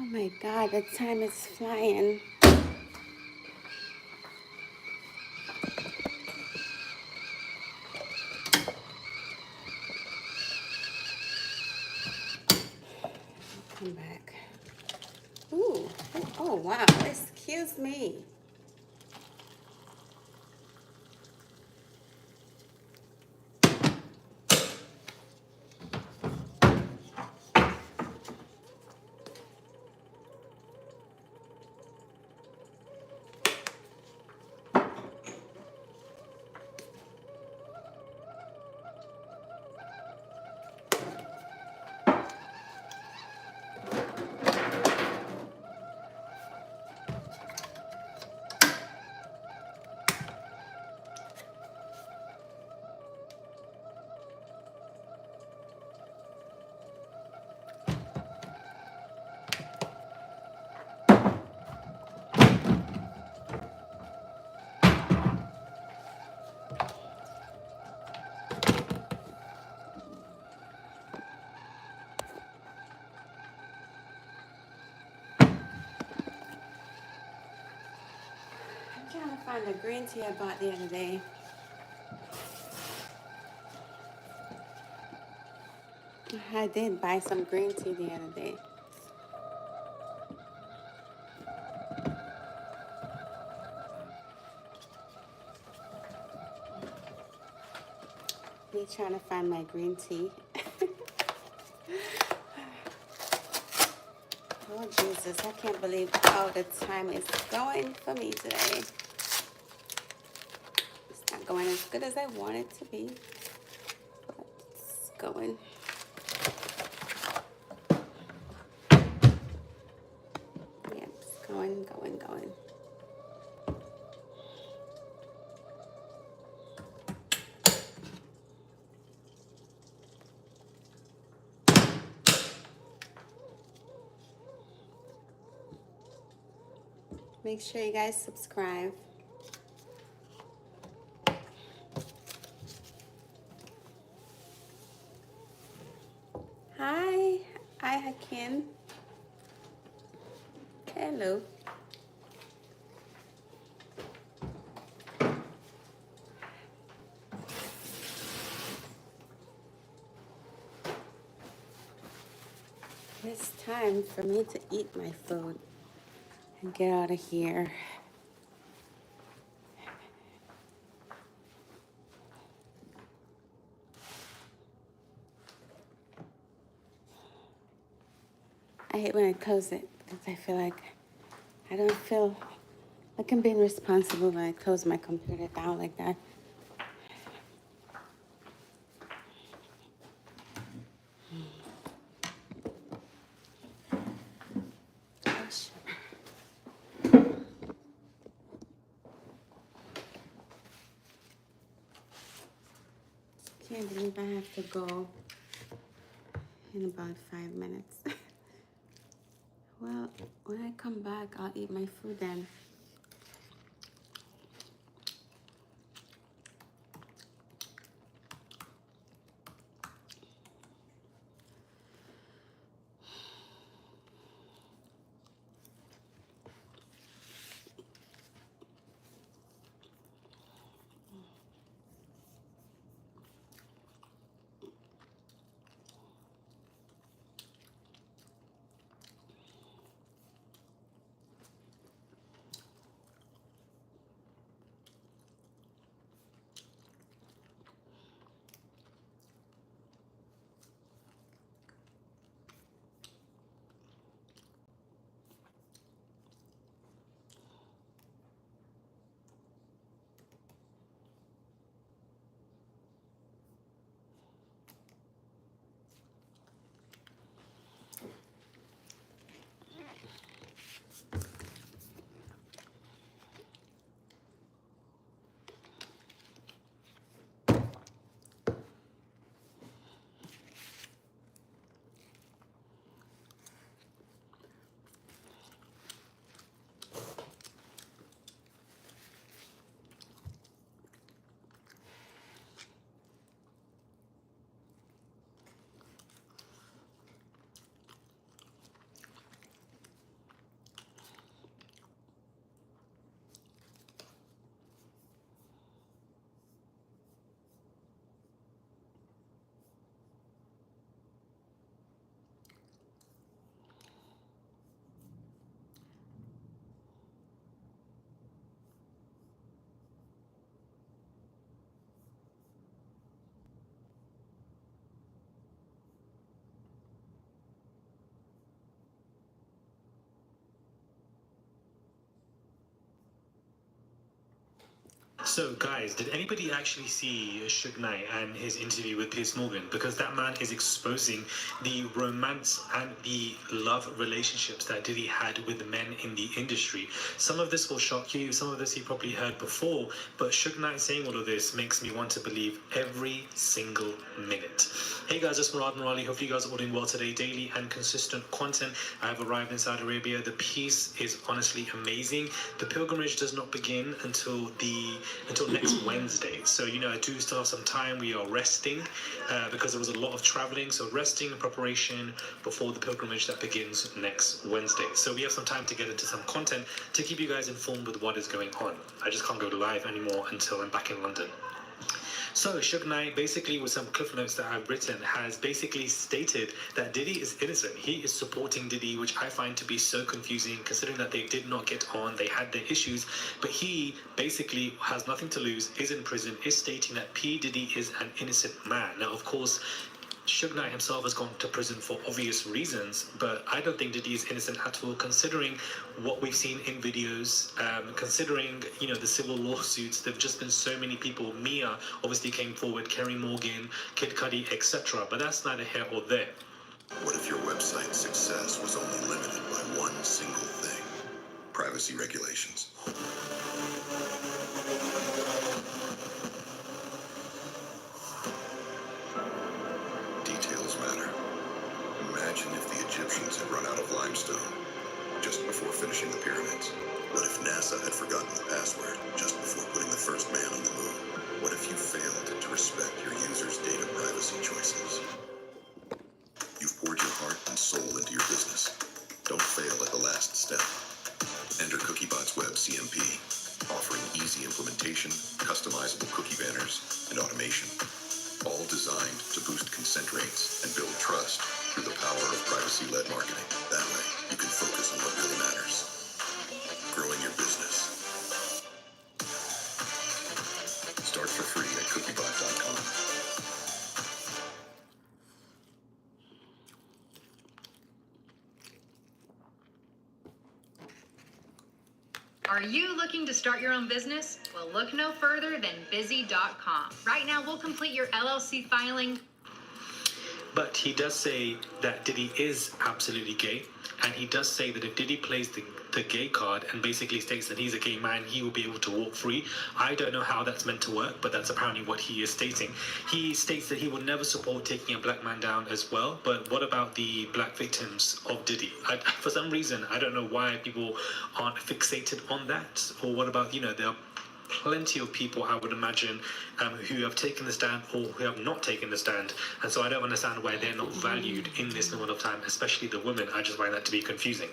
Oh my God, the time is flying. Come back. Ooh, oh wow, excuse me. I'm trying to find the green tea I bought the other day. I did buy some green tea the other day. Me trying to find my green tea. Oh Jesus, I can't believe how the time is going for me today. It's not going as good as I want it to be, but it's going. Yep, it's going. Make sure you guys subscribe. Hi, Hakim. Hello. It's time for me to eat my food and get out of here. I hate when I close it because I feel like I don't feel like I'm being responsible when I close my computer down like that. Can't believe I have to go in about 5 minutes. Well, when I come back, I'll eat my food then. So, guys, did anybody actually see Suge Knight and his interview with Piers Morgan? Because that man is exposing the romance and the love relationships that Diddy had with men in the industry. Some of this will shock you, some of this you probably heard before, but Suge Knight saying all of this makes me want to believe every single minute. Hey guys, it's Murad Murali. Hopefully you guys are all doing well today. Daily and consistent content. I have arrived in Saudi Arabia. The peace is honestly amazing. The pilgrimage does not begin until next Wednesday. So, I do still have some time. We are resting because there was a lot of traveling. So resting in preparation before the pilgrimage that begins next Wednesday. So we have some time to get into some content to keep you guys informed with what is going on. I just can't go live anymore until I'm back in London. So Suge Knight, basically with some cliff notes that I've written, has basically stated that Diddy is innocent. He is supporting Diddy, which I find to be so confusing considering that they did not get on, they had their issues, but he basically has nothing to lose, is in prison, is stating that P. Diddy is an innocent man. Now, of course, Suge Knight himself has gone to prison for obvious reasons, but I don't think Diddy is innocent at all, considering what we've seen in videos, considering, the civil lawsuits. There have just been so many people. Mia obviously came forward, Kerry Morgan, Kid Cudi, etc., but that's neither here or there. What if your website's success was only limited by one single thing? Privacy regulations. Details matter. Imagine if the Egyptians had run out of limestone just before finishing the pyramids. What if NASA had forgotten the password just before putting the first man on the moon? What if you failed to respect your users' data privacy choices? You've poured your heart and soul into your business. Don't fail at the last step. Enter CookieBot's Web CMP, offering easy implementation, customizable cookie banners, and automation, all designed to boost consent rates and build trust through the power of privacy-led marketing. That way, you can focus on what really matters: growing your business. Start for free at cookiebot.com. Are you looking to start your own business? Well, look no further than busy.com. Right now, we'll complete your LLC filing. But he does say that Diddy is absolutely gay, and he does say that if Diddy plays the gay card and basically states that he's a gay man, he will be able to walk free. I don't know how that's meant to work, but that's apparently what he is stating. He states that he will never support taking a black man down as well, but what about the black victims of Diddy? For some reason, I don't know why people aren't fixated on that, or what about, there are plenty of people, I would imagine, who have taken the stand or who have not taken the stand, and so I don't understand why they're not valued in this moment of time, especially the women. I just find that to be confusing.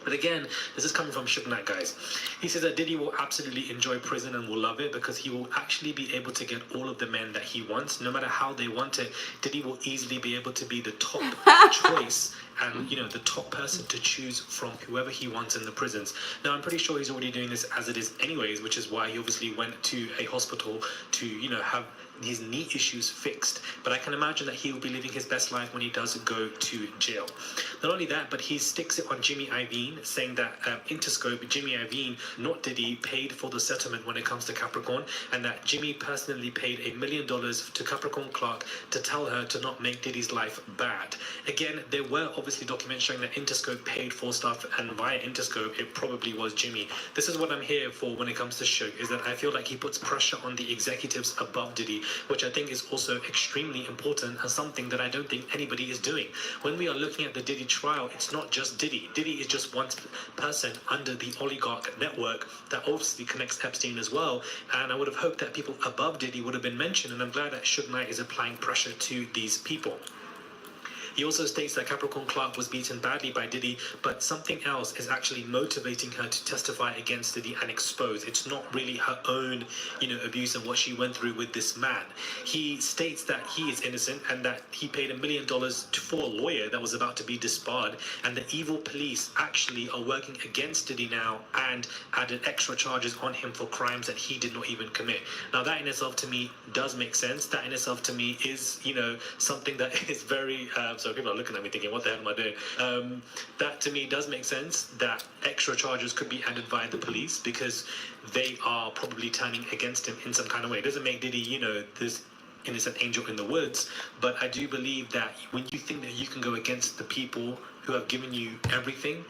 But again, this is coming from Suge Knight, guys. He says that Diddy will absolutely enjoy prison and will love it because he will actually be able to get all of the men that he wants, no matter how they want it. Diddy will easily be able to be the top choice and, the top person to choose from whoever he wants in the prisons. Now, I'm pretty sure he's already doing this as it is anyways, which is why he obviously went to a hospital to, have his knee issues fixed. But I can imagine that he will be living his best life when he does go to jail. Not only that, but he sticks it on Jimmy Iovine, saying that Interscope, Jimmy Iovine, not Diddy, paid for the settlement when it comes to Capricorn, and that Jimmy personally paid $1 million to Capricorn Clark to tell her to not make Diddy's life bad. Again, there were obviously documents showing that Interscope paid for stuff, and via Interscope, it probably was Jimmy. This is what I'm here for when it comes to Suge, is that I feel like he puts pressure on the executives above Diddy, which I think is also extremely important and something that I don't think anybody is doing. When we are looking at the Diddy trial, it's not just Diddy. Diddy is just one person under the oligarch network that obviously connects Epstein as well, and I would have hoped that people above Diddy would have been mentioned, and I'm glad that Suge Knight is applying pressure to these people. He also states that Capricorn Clark was beaten badly by Diddy, but something else is actually motivating her to testify against Diddy and expose. It's not really her own, abuse and what she went through with this man. He states that he is innocent and that he paid $1 million for a lawyer that was about to be disbarred, and the evil police actually are working against Diddy now and added extra charges on him for crimes that he did not even commit. Now, that in itself to me does make sense. That in itself to me is, something that is very So people are looking at me thinking, what the hell am I doing? That to me does make sense, that extra charges could be added via the police because they are probably turning against him in some kind of way. It doesn't make Diddy, you know, this innocent angel in the woods, but I do believe that when you think that you can go against the people who have given you everything,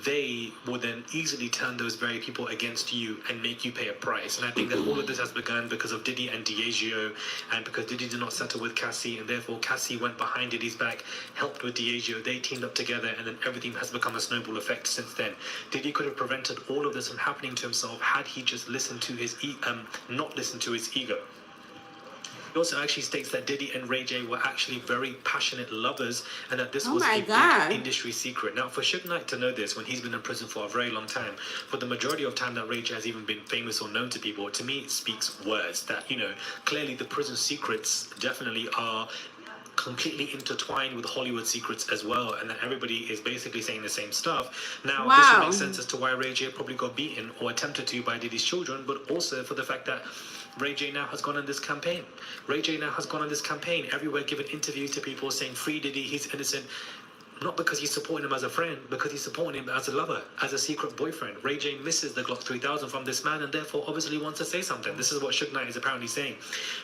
they will then easily turn those very people against you and make you pay a price. And I think that all of this has begun because of Diddy and Diageo, and because Diddy did not settle with Cassie, and therefore Cassie went behind Diddy's back, helped with Diageo, they teamed up together, and then everything has become a snowball effect since then. Diddy could have prevented all of this from happening to himself had he just listened to his not listened to his ego. He also actually states that Diddy and Ray J were actually very passionate lovers, and that this was a big industry secret. Now, for Suge Knight to know this when he's been in prison for a very long time, for the majority of time that Ray J has even been famous or known to people, to me it speaks words that, you know, clearly the prison secrets definitely are completely intertwined with Hollywood secrets as well, and that everybody is basically saying the same stuff. Now, this would make sense as to why Ray J probably got beaten or attempted to by Diddy's children, but also for the fact that Ray J now has gone on this campaign. Ray J now has gone on this campaign everywhere, giving interviews to people saying, free Diddy, he's innocent. Not because he's supporting him as a friend, because he's supporting him as a lover, as a secret boyfriend. Ray J misses the Glock 3000 from this man and therefore obviously wants to say something. This is what Suge Knight is apparently saying.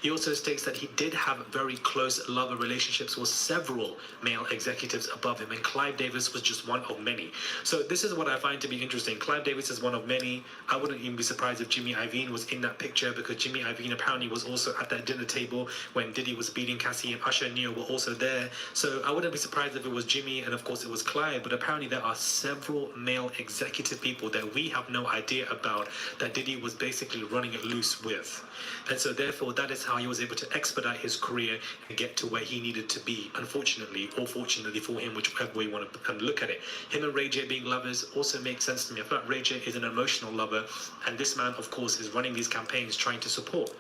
He also states that he did have very close lover relationships with several male executives above him, and Clive Davis was just one of many. So this is what I find to be interesting. Clive Davis is one of many. I wouldn't even be surprised if Jimmy Iovine was in that picture, because Jimmy Iovine apparently was also at that dinner table when Diddy was beating Cassie, and Usher and Neo were also there. So I wouldn't be surprised if it was Jimmy, and of course it was Clive, but apparently there are several male executive people that we have no idea about that Diddy was basically running it loose with. And so therefore that is how he was able to expedite his career and get to where he needed to be, unfortunately or fortunately for him, whichever way you want to look at it. Him and Ray J being lovers also makes sense to me. I feel like Ray J is an emotional lover, and this man of course is running these campaigns trying to support.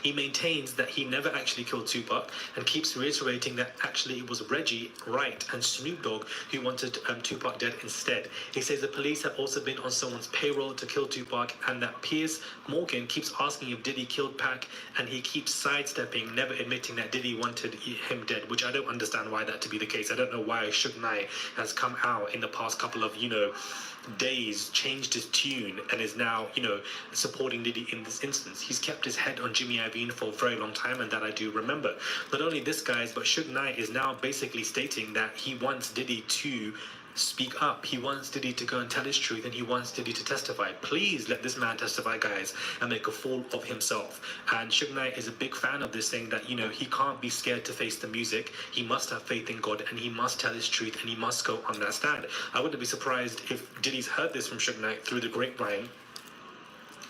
He maintains that he never actually killed Tupac and keeps reiterating that actually it was Reggie, Wright, and Snoop Dogg who wanted Tupac dead instead. He says the police have also been on someone's payroll to kill Tupac, and that Piers Morgan keeps asking if Diddy killed Pac, and he keeps sidestepping, never admitting that Diddy wanted him dead, which I don't understand why that to be the case. I don't know why Suge Knight has come out in the past couple of, days, changed his tune, and is now, supporting Diddy in this instance. He's kept his head on Jimmy Iovine for a very long time, and that I do remember. Not only this, guys, but Suge Knight is now basically stating that he wants Diddy to speak up. He wants Diddy to go and tell his truth, and he wants Diddy to testify. Please let this man testify, guys, and make a fool of himself. And Suge Knight is a big fan of this, saying that, he can't be scared to face the music. He must have faith in God, and he must tell his truth, and he must go on that stand. I wouldn't be surprised if Diddy's heard this from Suge Knight through the grapevine.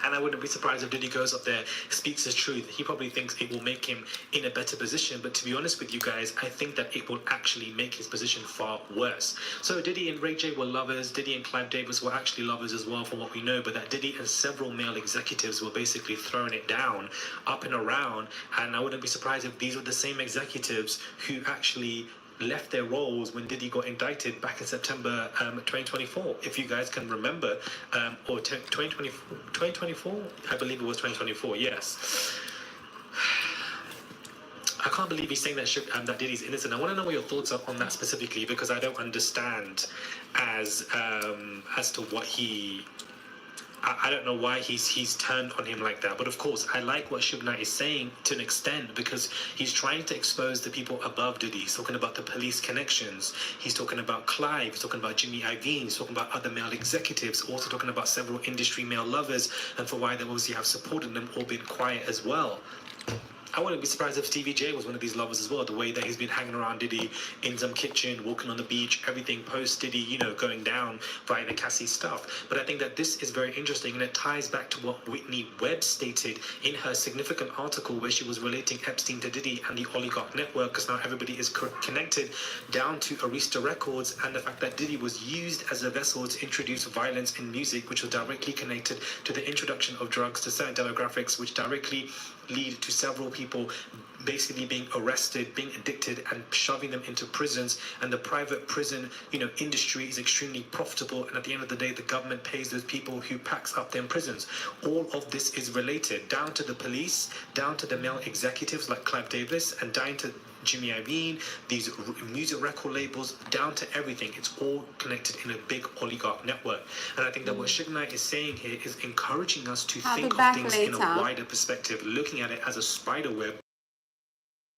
And I wouldn't be surprised if Diddy goes up there, speaks his truth. He probably thinks it will make him in a better position. But to be honest with you guys, I think that it will actually make his position far worse. So Diddy and Ray J were lovers. Diddy and Clive Davis were actually lovers as well, from what we know. But that Diddy and several male executives were basically throwing it down, up and around. And I wouldn't be surprised if these were the same executives who actually left their roles when Diddy got indicted back in September 2024, if you guys can remember, or 2024, I believe it was 2024, yes. I can't believe he's saying that Diddy's innocent. I want to know what your thoughts are on that specifically, because I don't understand as to what I don't know why he's turned on him like that. But of course, I like what Suge Knight is saying to an extent, because he's trying to expose the people above Diddy. He's talking about the police connections. He's talking about Clive. He's talking about Jimmy Iovine. He's talking about other male executives. Also talking about several industry male lovers, and for why they obviously have supported them or been quiet as well. I wouldn't be surprised if Stevie J was one of these lovers as well, the way that he's been hanging around Diddy in some kitchen, walking on the beach, everything post Diddy, going down via the Cassie stuff. But I think that this is very interesting, and it ties back to what Whitney Webb stated in her significant article, where she was relating Epstein to Diddy and the oligarch network, because now everybody is connected down to Arista Records, and the fact that Diddy was used as a vessel to introduce violence in music, which was directly connected to the introduction of drugs to certain demographics, which directly lead to several people basically being arrested, being addicted, and shoving them into prisons. And the private prison, industry is extremely profitable. And at the end of the day, the government pays those people who packs up them prisons. All of this is related, down to the police, down to the male executives like Clive Davis, and down to Jimmy Iovine, these music record labels, down to everything. It's all connected in a big oligarch network. And I think that what Suge Knight is saying here is encouraging us to I'll be think of back things in a later. wider perspective, looking at it as a spider web